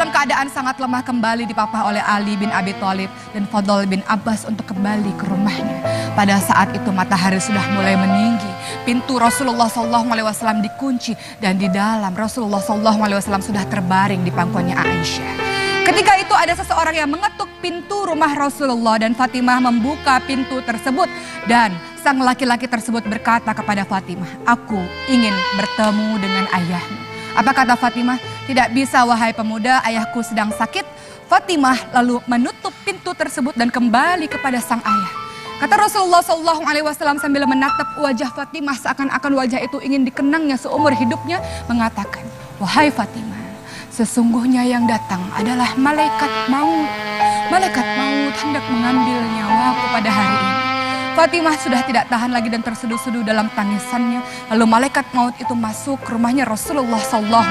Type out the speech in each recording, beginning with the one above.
dalam keadaan sangat lemah kembali dipapah oleh Ali bin Abi Thalib dan Fadl bin Abbas untuk kembali ke rumahnya. Pada saat itu matahari sudah mulai meninggi. Pintu Rasulullah SAW dikunci dan di dalam Rasulullah SAW sudah terbaring di pangkuannya Aisyah. Ketika itu ada seseorang yang mengetuk pintu rumah Rasulullah dan Fatimah membuka pintu tersebut. Dan sang laki-laki tersebut berkata kepada Fatimah, "Aku ingin bertemu dengan ayahmu." Apa kata Fatimah? "Tidak bisa wahai pemuda, ayahku sedang sakit." Fatimah lalu menutup pintu tersebut dan kembali kepada sang ayah. Kata Rasulullah SAW sambil menatap wajah Fatimah seakan-akan wajah itu ingin dikenangnya seumur hidupnya, mengatakan, "Wahai Fatimah, sesungguhnya yang datang adalah malaikat maut. Malaikat maut hendak mengambil nyawaku pada hari ini." Fatimah sudah tidak tahan lagi dan terseduh-seduh dalam tangisannya. Lalu malaikat maut itu masuk ke rumahnya Rasulullah SAW.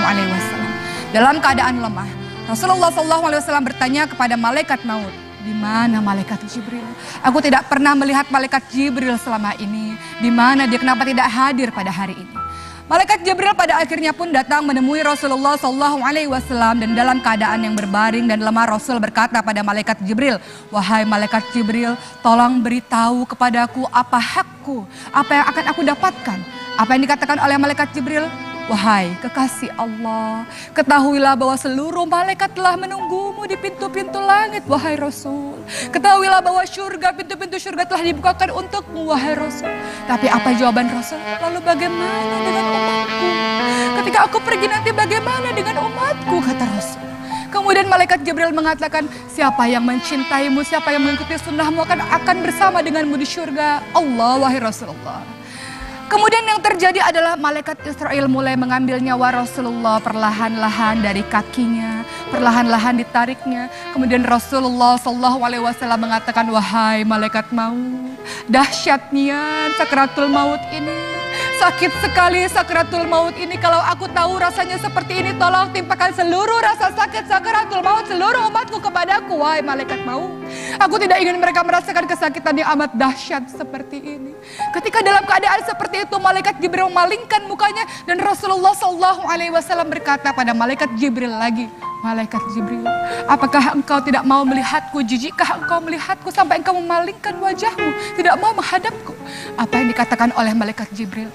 Dalam keadaan lemah, Rasulullah SAW bertanya kepada malaikat maut, "Di mana malaikat Jibril? Aku tidak pernah melihat malaikat Jibril selama ini. Di mana dia? Kenapa tidak hadir pada hari ini?" Malaikat Jibril pada akhirnya pun datang menemui Rasulullah SAW dan dalam keadaan yang berbaring dan lemah Rasul berkata pada malaikat Jibril, "Wahai malaikat Jibril, tolong beritahu kepadaku apa hakku, apa yang akan aku dapatkan." Apa yang dikatakan oleh malaikat Jibril? "Wahai kekasih Allah, ketahuilah bahwa seluruh malaikat telah menunggumu di pintu-pintu langit, wahai Rasul. Ketahuilah bahwa surga, pintu-pintu surga telah dibukakan untukmu, wahai Rasul." Tapi apa jawaban Rasul? "Lalu bagaimana dengan umatku? Ketika aku pergi nanti bagaimana dengan umatku?" kata Rasul. Kemudian malaikat Jibril mengatakan, "Siapa yang mencintaimu, siapa yang mengikuti sunnahmu akan bersama denganmu di surga Allah, wahai Rasulullah." Kemudian yang terjadi adalah malaikat Israel mulai mengambil nyawa Rasulullah perlahan-lahan dari kakinya, perlahan-lahan ditariknya. Kemudian Rasulullah SAW mengatakan, "Wahai malaikat maut, dahsyatnya sakaratul maut ini. Sakit sekali sakaratul maut ini. Kalau aku tahu rasanya seperti ini, tolong timpakan seluruh rasa sakit sakaratul maut seluruh umatku kepadaku, wahai malaikat maut. Aku tidak ingin mereka merasakan kesakitan yang amat dahsyat seperti ini." Ketika dalam keadaan seperti itu, malaikat Jibril memalingkan mukanya dan Rasulullah SAW berkata pada malaikat Jibril lagi, "Malaikat Jibril, apakah engkau tidak mau melihatku? Jijikkah engkau melihatku sampai engkau memalingkan wajahmu, tidak mau menghadapku?" Apa yang dikatakan oleh malaikat Jibril?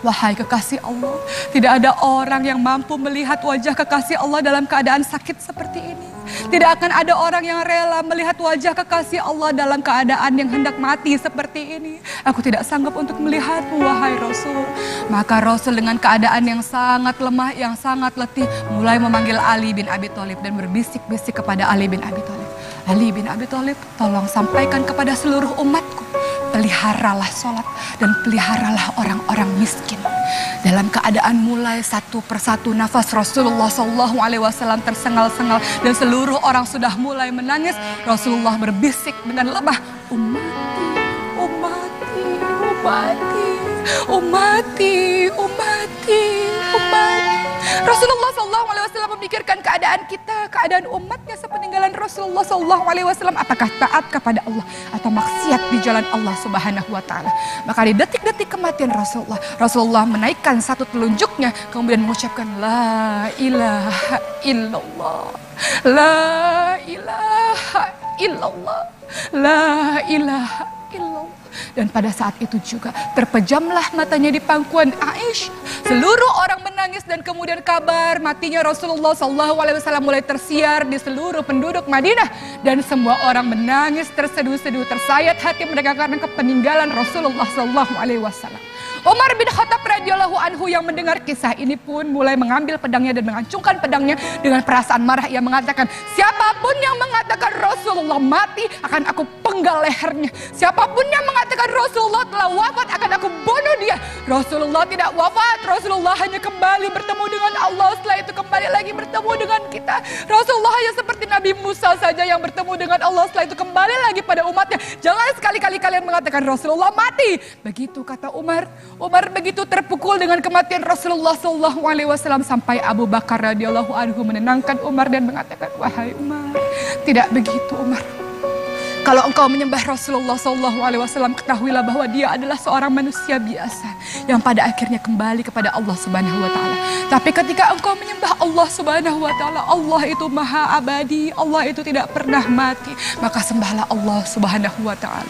"Wahai kekasih Allah, tidak ada orang yang mampu melihat wajah kekasih Allah dalam keadaan sakit seperti ini. Tidak akan ada orang yang rela melihat wajah kekasih Allah dalam keadaan yang hendak mati seperti ini. Aku tidak sanggup untuk melihatmu, wahai Rasul." Maka Rasul dengan keadaan yang sangat lemah, yang sangat letih, mulai memanggil Ali bin Abi Thalib dan berbisik-bisik kepada Ali bin Abi Thalib, "Ali bin Abi Thalib, tolong sampaikan kepada seluruh umatku, peliharalah sholat dan peliharalah orang-orang miskin." Dalam keadaan mulai satu persatu nafas Rasulullah SAW tersengal-sengal dan seluruh orang sudah mulai menangis, Rasulullah berbisik dengan lemah, "Ummati, ummati, ummati, ummati, ummati, ummati." Rasulullah SAW memikirkan keadaan kita, keadaan umatnya sepeninggalan Rasulullah SAW. Apakah taat kepada Allah atau maksiat di jalan Allah Subhanahu wa Ta'ala? Maka di detik-detik kematian Rasulullah menaikkan satu telunjuknya, kemudian mengucapkan, "La ilaha illallah, la ilaha illallah, la ilaha illallah." Dan pada saat itu juga terpejamlah matanya di pangkuan Aisyah. Seluruh orang menangis dan kemudian kabar matinya Rasulullah SAW mulai tersiar di seluruh penduduk Madinah. Dan semua orang menangis terseduh-seduh, tersayat hati mereka karena kepeninggalan Rasulullah SAW. Umar bin Khattab radhiyallahu anhu yang mendengar kisah ini pun mulai mengambil pedangnya dan mengacungkan pedangnya dengan perasaan marah. Ia mengatakan, "Siapapun yang mengatakan Rasulullah mati, akan aku penggal lehernya. Siapapun yang mengatakan Rasulullah telah wafat, akan aku bunuh dia." Rasulullah tidak wafat, Rasulullah hanya kembali bertemu dengan Allah. Setelah itu kembali lagi bertemu dengan kita. Rasulullah hanya seperti Nabi Musa saja yang bertemu dengan Allah. Setelah itu kembali lagi pada umatnya. Jangan sekali-kali kalian mengatakan Rasulullah mati. Begitu kata Umar. Umar begitu terpukul dengan kematian Rasulullah SAW sampai Abu Bakar radhiyallahu anhu menenangkan Umar dan mengatakan, "Wahai Umar, tidak begitu Umar. Kalau engkau menyembah Rasulullah SAW, ketahuilah bahwa dia adalah seorang manusia biasa yang pada akhirnya kembali kepada Allah Subhanahu wa Ta'ala. Tapi ketika engkau menyembah Allah Subhanahu wa Ta'ala, Allah itu maha abadi, Allah itu tidak pernah mati, maka sembahlah Allah Subhanahu wa Ta'ala.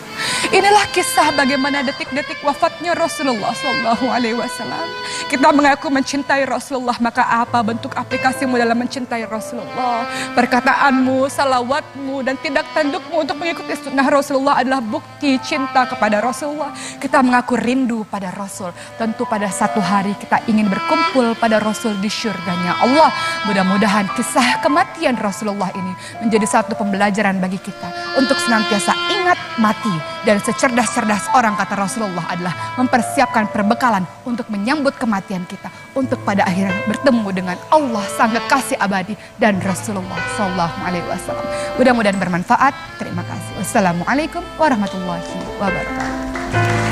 Inilah kisah bagaimana detik-detik wafatnya Rasulullah SAW. Kita mengaku mencintai Rasulullah, maka apa bentuk aplikasimu dalam mencintai Rasulullah? Perkataanmu, salawatmu, dan tindak tandukmu untuk mengikuti sunnah Rasulullah adalah bukti cinta kepada Rasulullah. Kita mengaku rindu pada Rasul. Tentu pada satu hari kita ingin berkumpul pada Rasul di syurganya Allah. Mudah-mudahan kisah kematian Rasulullah ini menjadi satu pembelajaran bagi kita untuk senantiasa ingat mati. Dan secerdas-cerdas orang, kata Rasulullah, adalah mempersiapkan perbekalan untuk menyambut kematian kita, untuk pada akhirnya bertemu dengan Allah sang kekasih abadi dan Rasulullah SAW. Mudah-mudahan bermanfaat. Terima kasih. Wassalamualaikum warahmatullahi wabarakatuh.